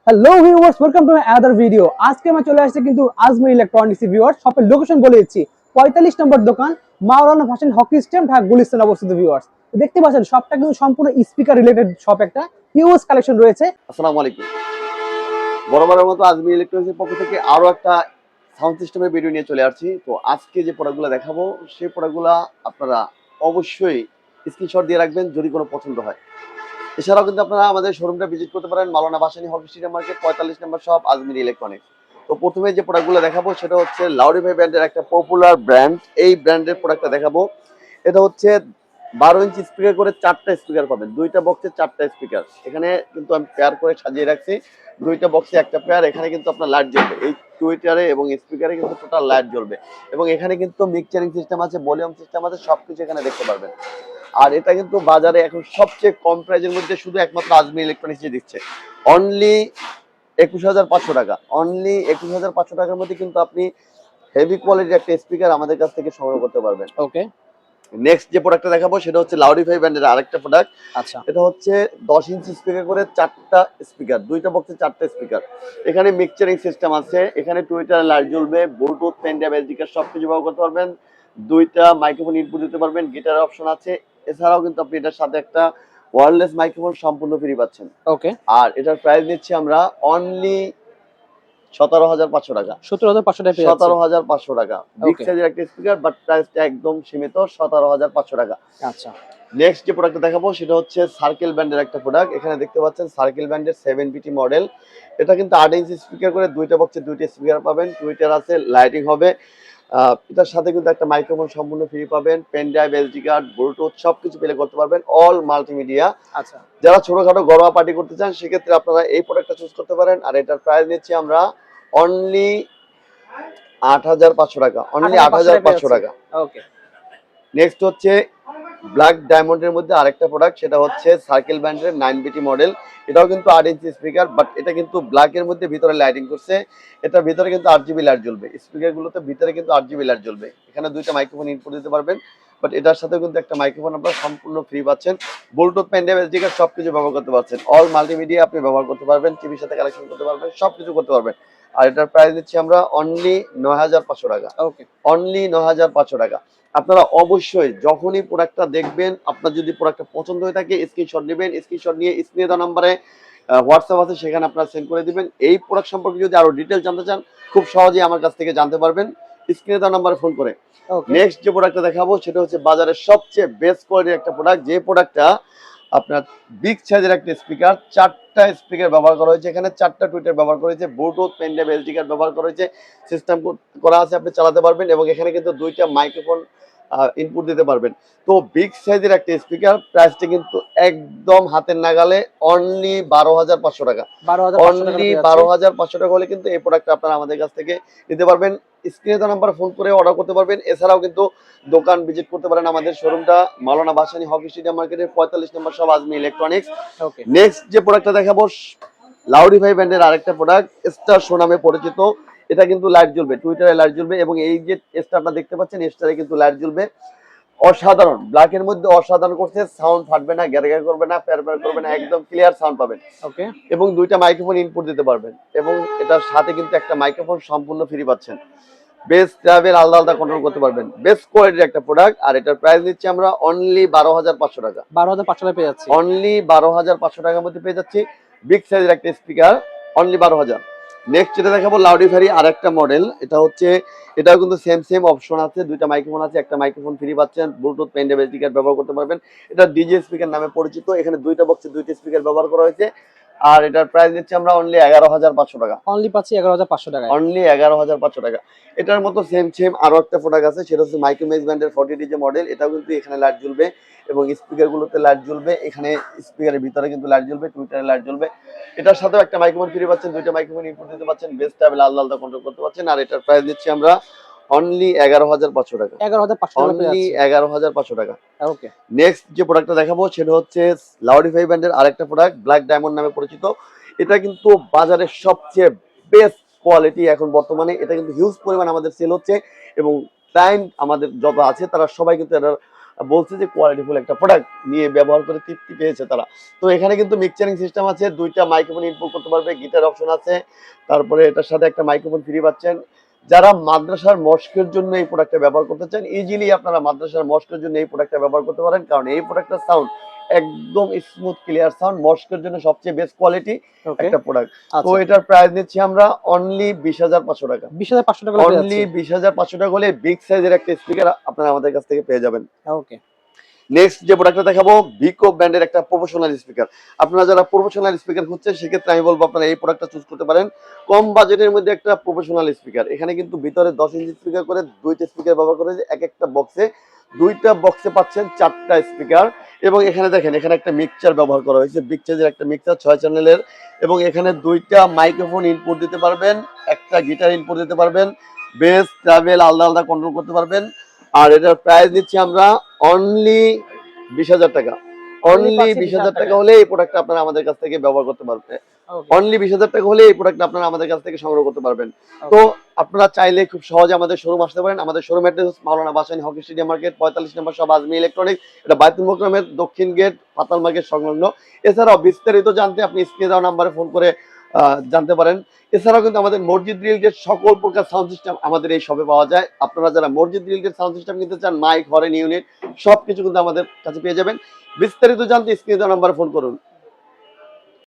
Hello viewers, welcome to another video. আজকে আমরা চলে আসছি কিন্তু আজমির ইলেকট্রনিক্স ভিউয়ার্স। শপের লোকেশন বলে দিচ্ছি, 45 নম্বর দোকান, মাওলানা ভাসানী হকি স্টেডিয়াম, ঢাকা গুলিস্তান অবস্থিত ভিউয়ার্স। দেখতে পাচ্ছেন শপটা কিন্তু সম্পূর্ণ স্পিকার রিলেটেড শপ, একটা হিউজ কালেকশন রয়েছে। আসসালামু আলাইকুম। বরাবরের মতো আজমির ইলেকট্রনিক্সের পক্ষ থেকে আরো একটা সাউন্ড সিস্টেমের ভিডিও নিয়ে চলে আসছি। তো আজকে যে প্রোডাক্টগুলো দেখাবো সেই প্রোডাক্টগুলো আপনারা অবশ্যই স্ক্রিনশট দিয়ে রাখবেন যদি কোনো পছন্দ হয়। এছাড়াও কিন্তু আপনারা আমাদের শোরুমটা ভিজিট করতে পারেন, মাওলানা ভাসানী হকি স্টেডিয়াম মার্কেট 45 নম্বর শপ, আজমির ইলেকট্রনিক্স। তো প্রথমে যে প্রোডাক্টগুলো দেখাবো সেটা হচ্ছে লাউডিফাই ব্র্যান্ডের একটা পপুলার ব্র্যান্ড। এই ব্র্যান্ডের প্রোডাক্টটা দেখাবো। এটা হচ্ছে 12 ইঞ্চি স্পিকার করে 4টা স্পিকার পাবেন, 2টা বক্সে 4টা স্পিকার। এখানে কিন্তু আমি পেয়ার করে সাজিয়ে রাখছি, 2টা বক্সে একটা পেয়ার। এখানে কিন্তু আপনার লাইট জ্বলবে, এই টুইটারে এবং স্পিকারে কিন্তু টোটাল লাইট জ্বলবে। এবং এখানে কিন্তু মিক্সচারিং সিস্টেম আছে, ভলিউম সিস্টেম আছে, সবকিছু এখানে দেখতে পারবেন। আর এটা কিন্তু বাজারে এখন সবচেয়ে কম প্রাইজের মধ্যে শুধু একমাত্র আজমির ইলেকট্রনিক্স দিচ্ছে, অনলি 21,500 টাকা। অনলি 21,500 টাকার মধ্যে কিন্তু আপনি হেভি কোয়ালিটির একটা স্পিকার আমাদের কাছ থেকে সংগ্রহ করতে পারবেন। ওকে, নেক্সট যে প্রোডাক্টটা দেখাবো সেটা হচ্ছে লাউডিফাই ব্র্যান্ডের আরেকটা প্রোডাক্ট। আচ্ছা, এটা হচ্ছে 10 ইঞ্চি স্পিকার করে 4টা স্পিকার, 2টা বক্সে 4টা স্পিকার। এখানে মিক্সচারিং সিস্টেম আছে, এখানে টুইটার লাইট জ্বলবে, Bluetooth, pen drive, SD card সবকিছু ব্যবহার করতে পারবেন। 2টা মাইক্রোফোন ইনপুট দিতে পারবেন, গিটার অপশন আছে। এছাড়াও কিন্তু আপনি এটার সাথে একটা ওয়্যারলেস মাইক্রোফোন সম্পূর্ণ ফ্রি পাচ্ছেন। ওকে। আর এটার প্রাইস নিচ্ছি আমরা অনলি 17,500 টাকা। 17,500 টাকা পেয়ে যাচ্ছি। 17,500 টাকা। বিগ ওকে, সাইজের একটা স্পিকার, বাট প্রাইসটা একদম সীমিত, 17,500 টাকা। আচ্ছা, নেক্সট যে প্রোডাক্টটা দেখাবো সেটা হচ্ছে সার্কেল ব্র্যান্ডের একটা প্রোডাক্ট। এখানে দেখতে পাচ্ছেন সার্কেল ব্র্যান্ডের 7BT মডেল। এটা কিন্তু 8 ইঞ্চি স্পিকার করে 2টা বক্সে 2টা স্পিকার পাবেন, টুইটার আছে, লাইটিং হবে। এটার সাথে কিন্তু একটা মাইক্রোফোন সম্পূর্ণ ফ্রি পাবেন, pen drive, SD card, Bluetooth সবকিছু প্লে করতে পারবেন, অল মাল্টিমিডিয়া। আচ্ছা। যারা ছোটখাটো ঘরোয়া পার্টি করতে চান সেক্ষেত্রে আপনারা এই প্রোডাক্টটা চুজ করতে পারেন। আর এটার প্রাইস নিচ্ছি আমরা অনলি 8,500 টাকা। অনলি 8,500 টাকা। ওকে, নেক্সট হচ্ছে ব্ল্যাক ডায়মন্ডের মধ্যে আরেকটা প্রোডাক্ট, সেটা হচ্ছে সার্কেল ব্র্যান্ডের 9BT মডেল। এটাও কিন্তু 8 ইঞ্চি স্পিকার, বাট এটা কিন্তু ব্ল্যাকের মধ্যে ভিতরে লাইটিং করছে। এটা ভিতরে কিন্তু 8GB লাইট জ্বলবে, স্পিকারগুলোতে ভিতরে কিন্তু 8GB লাইট জ্বলবে। এখানে 2টা মাইক্রোফোন ইনপুট দিতে পারবেন, বাট এটার সাথে কিন্তু একটা মাইক্রোফোন আপনারা সম্পূর্ণ ফ্রি পাচ্ছেন। Bluetooth, pen drive, SD card সবকিছু ব্যবহার করতে পারছেন, অল মাল্টিমিডিয়া আপনি ব্যবহার করতে পারবেন, টিভির সাথে কানেকশন করতে পারবেন, সবকিছু করতে পারবেন। আর এটার প্রাইস দিচ্ছি আমরা অনলি 9,500 টাকা। ওকে, অনলি 9,500 টাকা। আপনারা অবশ্যই যখনই প্রোডাক্টটা দেখবেন, আপনার যদি প্রোডাক্টটা পছন্দ হয়ে থাকে স্ক্রিনশট নেবেন, স্ক্রিনশট নিয়ে স্ক্রিনে দেওয়া নাম্বারে হোয়াটসঅ্যাপ আছে সেখানে আপনারা সেন্ড করে দিবেন। এই প্রোডাক্ট সম্পর্কে যদি আরো ডিটেল জানতে চান খুব সহজেই আমার কাছ থেকে জানতে পারবেন স্ক্রিনে দেওয়া নাম্বারে ফোন করে। ওকে, নেক্সট যে প্রোডাক্টটা দেখাবো সেটা হচ্ছে বাজারের সবচেয়ে বেস্ট কোয়ালিটির একটা প্রোডাক্ট, যে প্রোডাক্টটা আপনার বিগ সাইজের একটা স্পিকার, 4টা স্পিকার ব্যবহার করা হয়েছে, এখানে 4টা টুইটার ব্যবহার করা হয়েছে, Bluetooth, pen drive, SD card ব্যবহার করা হয়েছে, সিস্টেম করা আছে, আপনি চালাতে পারবেন। এবং এখানে কিন্তু 2টা মাইক্রোফোন ইনপুট দিতে পারবেন। তো বিগ সাইজের একটা স্পিকার, প্রাইসটা কিন্তু একদম হাতের নাগালে, অনলি 12,500 টাকা। 12,500 টাকা অনলি পেয়ে যাচ্ছি। 12,500 টাকা হলে কিন্তু এই প্রোডাক্টটা আপনারা আমাদের কাছ থেকে নিতে পারবেন। স্ক্রিনে দেওয়া নাম্বার ফোন করে অর্ডার করতে পারবেন। এছাড়াও কিন্তু দোকান ভিজিট করতে পারেন, আমাদের শোরুমটা মাওলানা ভাসানী হকি স্টেডিয়াম মার্কেটের 45 নম্বর শপ, আজমির ইলেকট্রনিক্স। ওকে, নেক্সট যে প্রোডাক্টটা দেখাবো লাউডিফাই ব্র্যান্ডের আরেকটা প্রোডাক্ট, স্টার শো নামে পরিচিত। এটা কিন্তু লাইট জ্বলবে, টুইটারে লাইট জ্বলবে, এবং এই যে স্টারটা দেখতে পাচ্ছেন স্টারে কিন্তু লাইট জ্বলবে। অসাধারণ, ব্ল্যাকের মধ্যে অসাধারণ করছে, সাউন্ড ফাটবে না, গ্যারগ্যার করবে না, প্যারপ্যার করবে না, একদম ক্লিয়ার সাউন্ড পাবেন। ওকে, এবং 2টা মাইক্রোফোন ইনপুট দিতে পারবেন, এবং এটার সাথে কিন্তু একটা মাইক্রোফোন সম্পূর্ণ ফ্রি পাচ্ছেন। বেস ট্রাভেল আলাদা আলাদা কন্ট্রোল করতে পারবেন, বেস্ট কোয়ালিটির একটা প্রোডাক্ট। আর এটার প্রাইস দিচ্ছি আমরা অনলি 12,500 টাকা। 12,500 টাকা পেয়ে যাচ্ছি। অনলি 12,500 টাকার মধ্যে পেয়ে যাচ্ছি বিগ সাইজের একটা স্পিকার, অনলি 12,000। নেক্সট যেটা দেখাবো লাউডিফারি আর একটা মডেল। এটা হচ্ছে, এটাও কিন্তু সেম অপশন আছে, 2টা মাইক্রোফোন আছে, একটা মাইক্রোফোন ফ্রি পাচ্ছেন, Bluetooth, pen drive, SD card ব্যবহার করতে পারবেন। এটা ডিজে স্পিকার নামে পরিচিত। এখানে 2টা বক্সে 2টা স্পিকার ব্যবহার করা হয়েছে। আর এটার প্রাইস দিচ্ছি আমরা অনলি 11,500 টাকা। অনলি পাচ্ছি 11,500 টাকায়। অনলি 11,500 টাকা। এটার মতো সেম আরো একটা প্রোডাক্ট আছে, সেটা হচ্ছে মাইক্রোম্যাক্স ব্র্যান্ডের 40D যে মডেল। এটাও কিন্তু এখানে লাইট জ্বলবে এবং স্পিকার গুলোতে লাইট জ্বলবে, এখানে স্পিকারের ভিতরে কিন্তু লাইট জ্বলবে, টুইটারে লাইট জ্বলবে। এটার সাথেও একটা মাইক্রোফোন ফ্রি পাচ্ছেন, 2টা মাইক্রোফোন ইনপুট দিতে পাচ্ছেন, বেস ট্রাভেল আলাদা আলাদা কন্ট্রোল করতে পারছেন। আর এটার প্রাইস দিচ্ছি আমরা অনলি 11,500 টাকা। 11,500 টাকা পেয়ে অনলি যাচ্ছি। 11,500 টাকা। ওকে, নেক্সট যে প্রোডাক্টটা দেখাবো সেটা হচ্ছে লাউডিফাই ব্র্যান্ডের আরেকটা প্রোডাক্ট, ব্ল্যাক ডায়মন্ড নামে পরিচিত। এটা কিন্তু বাজারের সবচেয়ে বেস্ট কোয়ালিটি এখন বর্তমানে। এটা কিন্তু হিউজ পরিমাণ আমাদের সেল হচ্ছে, এবং ক্লায়েন্ট আমাদের যত আছে তারা সবাই কিন্তু এটার বলছে যে কোয়ালিটিফুল একটা প্রোডাক্ট নিয়ে ব্যবহার করে তৃপ্তি পেয়েছে তারা। তো এখানে কিন্তু মিক্সচারিং সিস্টেম আছে, 2টা মাইক্রোফোন ইনপুট করতে পারবে, গিটার অপশন আছে, তারপরে এটার সাথে একটা মাইক্রোফোন ফ্রি পাচ্ছেন। যারা মাদ্রাসার মস্কের জন্য এই প্রোডাক্টটা ব্যবহার করতে চান, ইজিলি আপনারা মাদ্রাসার মস্কের জন্য এই প্রোডাক্টটা ব্যবহার করতে পারেন, কারণ এই প্রোডাক্টটার সাউন্ড একদম স্মুথ ক্লিয়ার সাউন্ড, মস্কের জন্য সবচেয়ে বেস্ট কোয়ালিটি একটা প্রোডাক্ট। তো এটার প্রাইস নিচ্ছি আমরা অনলি 20,500 টাকা। 20,500 টাকা অনলি 20,500 টাকা হলে বিগ সাইজের একটা স্পিকার আপনারা আমাদের কাছ থেকে পেয়ে যাবেন। ওকে। নেক্সট যে প্রোডাক্টটা দেখাবো, ভিকো ব্র্যান্ডের একটা প্রফেশনাল স্পিকার। আপনারা যারা প্রফেশনাল স্পিকার খুঁজছেন সেক্ষেত্রে আমি বলবো আপনারা এই প্রোডাক্টটা চুজ করতে পারেন। কম বাজেটের মধ্যে একটা প্রফেশনাল স্পিকার। এখানে কিন্তু ভিতরে 10 ইঞ্চি স্পিকার করে 2টা স্পিকার ব্যবহার করে, এক একটা বক্সে 2টা বক্সে পাচ্ছেন 4টা স্পিকার। এবং এখানে দেখেন এখানে একটা মিক্সচার ব্যবহার করা হয়েছে, বিগ সাইজের একটা মিক্সচার 6 চ্যানেলের, এবং এখানে 2টা মাইক্রোফোন ইনপুট দিতে পারবেন, একটা গিটার ইনপুট দিতে পারবেন, বেস ট্রাভেল আলাদা আলাদা কন্ট্রোল করতে পারবেন। আর এটার প্রাইস দিচ্ছি আমরা অনলি 20,000 টাকা। অনলি 20,000 টাকা হলে এই প্রোডাক্টটা আপনারা আমাদের কাছ থেকে ব্যবহার করতে পারবেন। অনলি 20,000 টাকা হলে এই প্রোডাক্টটা আপনারা আমাদের কাছ থেকে সংগ্রহ করতে পারবেন। তো আপনারা চাইলে খুব সহজে আমাদের শোরুম আসতে পারেন। আমাদের শোরুম অ্যাড্রেস মাওলানা ভাসানী হকি স্টেডিয়াম মার্কেট 45 নম্বর শপ, আজমি ইলেকট্রনিক্স। এটা বায়তুল মোকরমের দক্ষিণ গেট, পাতাল মার্কেট সংলগ্ন। এছাড়াও বিস্তারিত জানতে আপনি স্ক্রিনে দেওয়া নাম্বারে ফোন করে জানতে পারেন। এছাড়াও কিন্তু আমাদের মসজিদ রিলেটেড সকল প্রকার সাউন্ড সিস্টেম আমাদের এই শপে পাওয়া যায়। আপনারা যারা মসজিদ রিলেটেড সাউন্ড সিস্টেম কিনতে চান, মাইক, হরেন ইউনিট সবকিছু কিন্তু আমাদের কাছে পেয়ে যাবেন। বিস্তারিত জানতে স্ক্রিনে দেওয়া নাম্বারে ফোন করুন।